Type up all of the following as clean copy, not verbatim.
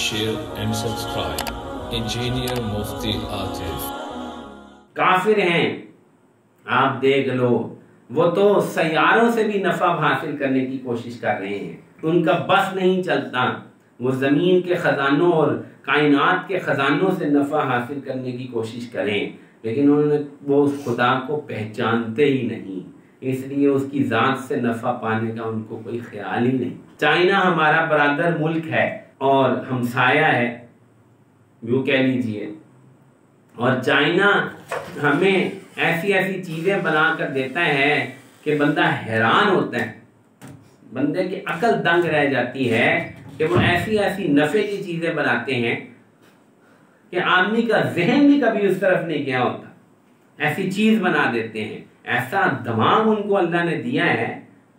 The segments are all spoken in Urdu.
share and subscribe. Engineer Mufti Atif. کافر ہیں، آپ دیکھ لو، وہ تو سیاروں سے بھی نفع حاصل کرنے کی کوشش کر رہے ہیں، ان کا بس نہیں چلتا، وہ زمین کے خزانوں اور کائنات کے خزانوں سے نفع حاصل کرنے کی کوشش کریں، لیکن وہ اس خدا کو پہچانتے ہی نہیں، اس لیے اس کی ذات سے نفع پانے کا ان کو کوئی خیال ہی نہیں۔ چائنا ہمارا برادر ملک ہے اور ہمسایہ ہے، یوں کہہ لیجئے، اور چائنا ہمیں ایسی ایسی چیزیں بنا کر دیتا ہے کہ بندہ حیران ہوتا ہے، بندے کی عقل دنگ رہ جاتی ہے کہ وہ ایسی ایسی نفع کی چیزیں بناتے ہیں کہ آدمی کا ذہن بھی کبھی اس طرف نہیں گیا ہوتا، ایسی چیز بنا دیتے ہیں، ایسا دماغ ان کو اللہ نے دیا ہے،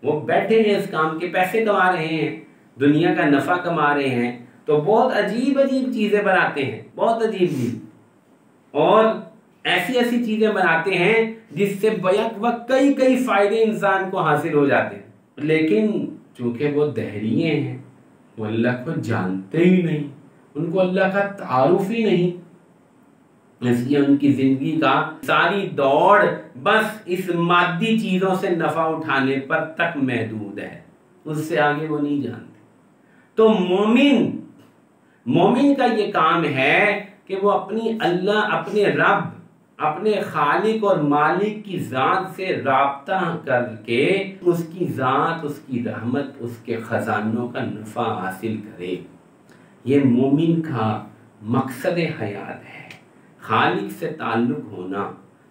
وہ بیٹھے ہیں اس کام کے، پیسے کما رہے ہیں، دنیا کا نفع کما رہے ہیں، تو بہت عجیب عجیب چیزیں بناتے ہیں، بہت عجیب عجیب، اور ایسی ایسی چیزیں بناتے ہیں جس سے بیک وقت کئی کئی فائدے انسان کو حاصل ہو جاتے ہیں، لیکن چونکہ وہ دہریے ہیں، وہ اللہ کو جانتے ہی نہیں، ان کو اللہ کا تعارف ہی نہیں، اس لیے ان کی زندگی کا ساری دوڑ بس اس مادی چیزوں سے نفع اٹھانے پر تک محدود ہے، اس سے آگے وہ نہیں جانتے۔ تو مومن کا یہ کام ہے کہ وہ اپنی اللہ، اپنے رب، اپنے خالق اور مالک کی ذات سے رابطہ کر کے اس کی ذات، اس کی رحمت، اس کے خزانوں کا نفع حاصل کرے۔ یہ مومن کا مقصد حیات ہے، خالق سے تعلق ہونا،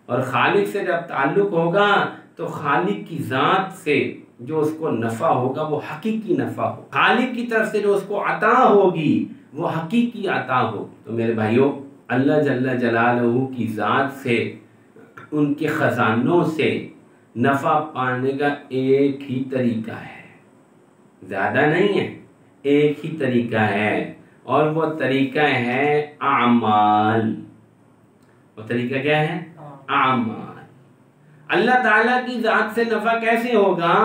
اور خالق سے جب تعلق ہوگا تو خالق کی ذات سے جو اس کو نفع ہوگا وہ حقیقی نفع ہوگا، خالق کی طرف سے جو اس کو عطا ہوگی وہ حقیقی عطا ہوگی۔ تو میرے بھائیوں، اللہ جل جلالہ کی ذات سے، ان کے خزانوں سے نفع پانے کا ایک ہی طریقہ ہے، زیادہ نہیں ہے، ایک ہی طریقہ ہے، اور وہ طریقہ ہے اعمال۔ وہ طریقہ کیا ہے؟ اعمال۔ اللہ تعالیٰ کی ذات سے نفع کیسے ہوگا؟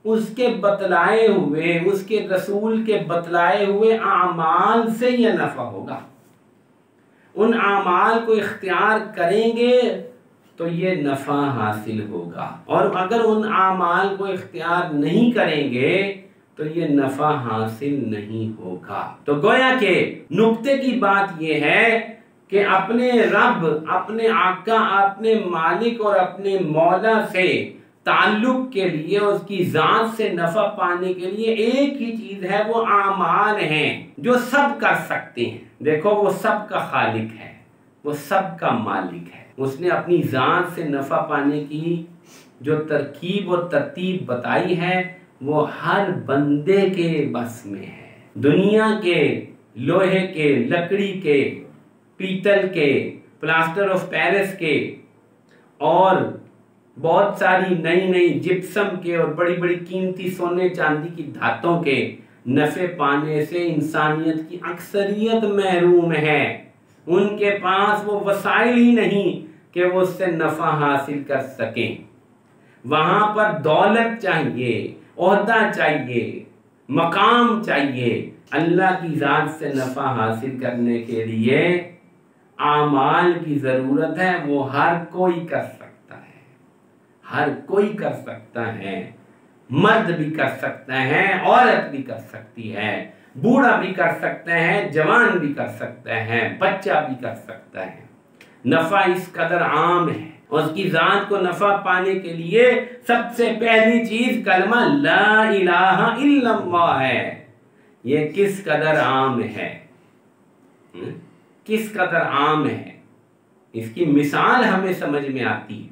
اس کے بتلائے ہوئے، اس کے رسول کے بتلائے ہوئے اعمال سے یہ نفع ہوگا۔ ان اعمال کو اختیار کریں گے تو یہ نفع حاصل ہوگا، اور اگر ان اعمال کو اختیار نہیں کریں گے تو یہ نفع حاصل نہیں ہوگا۔ تو گویا کہ نقطے کی بات یہ ہے کہ اپنے رب، اپنے آقا، اپنے مالک اور اپنے مولا سے تعلق کے لیے، اس کی ذات سے نفع پانے کے لیے ایک ہی چیز ہے، وہ اعمال ہیں جو سب کر سکتے ہیں۔ دیکھو، وہ سب کا خالق ہے، وہ سب کا مالک ہے، اس نے اپنی ذات سے نفع پانے کی جو ترکیب اور ترتیب بتائی ہے وہ ہر بندے کے بس میں ہے۔ دنیا کے لوہے کے، لکڑی کے، پیتل کے، پلاسٹر آف پیرس کے، اور بہت ساری نئی نئی جپسم کے اور بڑی بڑی قیمتی سونے چاندی کی دھاتوں کے نفع پانے سے انسانیت کی اکثریت محروم ہے، ان کے پاس وہ وسائل ہی نہیں کہ وہ اس سے نفع حاصل کر سکیں۔ وہاں پر دولت چاہیے، عہدہ چاہیے، مقام چاہیے، اللہ کی ذات سے نفع حاصل کرنے کے لیے اعمال کی ضرورت ہے، وہ ہر کوئی کر سکتا ہے، ہر کوئی کر سکتا ہے، مرد بھی کر سکتا ہے، عورت بھی کر سکتی ہے، بوڑھا بھی کر سکتا ہے، جوان بھی کر سکتا ہے، بچہ بھی کر سکتا ہے۔ نفع اس قدر عام ہے، اس کی ذات کو نفع پانے کے لیے سب سے پہلی چیز کلمہ لا الہ الا اللہ ہے۔ یہ کس قدر عام ہے، کس قدر عام ہے، اس کی مثال ہمیں سمجھ میں آتی ہے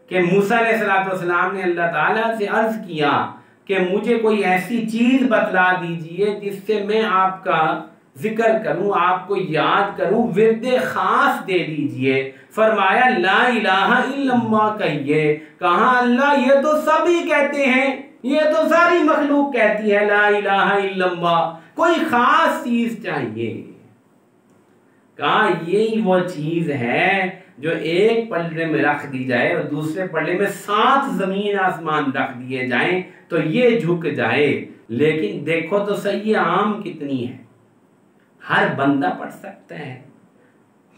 کہ موسیٰ علیہ السلام نے اللہ تعالیٰ سے عرض کیا کہ مجھے کوئی ایسی چیز بتلا دیجئے جس سے میں آپ کا ذکر کروں، آپ کو یاد کروں، ورد خاص دے دیجئے۔ فرمایا لا الہ الا اللہ کہیے۔ کہا اللہ یہ تو سبھی کہتے ہیں، یہ تو ساری مخلوق کہتی ہے لا الہ الا اللہ، کوئی خاص چیز چاہیے۔ کہا یہی وہ چیز ہے جو ایک پلڑے میں رکھ دی جائے اور دوسرے پلڑے میں 7 زمین آسمان رکھ دیے جائیں تو یہ جھک جائے، لیکن دیکھو تو صحیح عام کتنی ہے، ہر بندہ پڑھ سکتا ہے،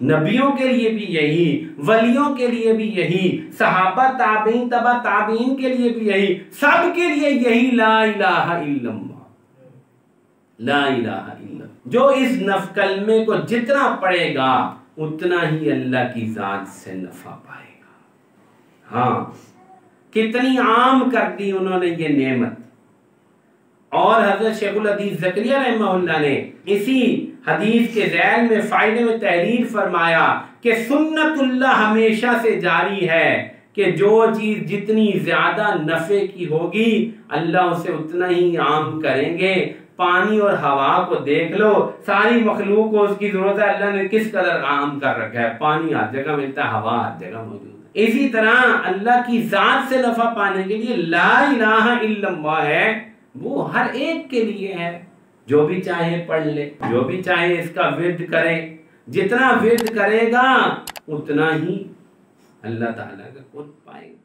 نبیوں کے لیے بھی یہی، ولیوں کے لیے بھی یہی، صحابہ تابعین تبع تابعین کے لیے بھی یہی، سب کے لیے یہی لا الہ الا اللہ، لا الہ الا اللہ۔ جو اس کلمے کو جتنا پڑھے گا اتنا ہی اللہ کی ذات سے نفع پائے گا۔ ہاں، کتنی عام کر دی انہوں نے یہ نعمت۔ اور حضرت شیخ الحدیث زکریا رحمہ اللہ نے اسی حدیث کے ذیل میں فائدے میں تحریر فرمایا کہ سنت اللہ ہمیشہ سے جاری ہے کہ جو چیز جتنی زیادہ نفع کی ہوگی اللہ اسے اتنا ہی عام کریں گے۔ پانی اور ہوا کو دیکھ لو، ساری مخلوق کو اس کی ضرورت ہے، اللہ نے کس قدر عام کر رکھا ہے، پانی ہر جگہ ملتا ہے، ہوا ہر جگہ موجود ہے۔ اسی طرح اللہ کی ذات سے نفع پانے کے لیے لا الہ الا اللہ ہے، وہ ہر ایک کے لیے ہے، جو بھی چاہے پڑھ لے، جو بھی چاہے اس کا ورد کرے، جتنا ورد کرے گا اتنا ہی اللہ تعالیٰ کا قرب پائے گا۔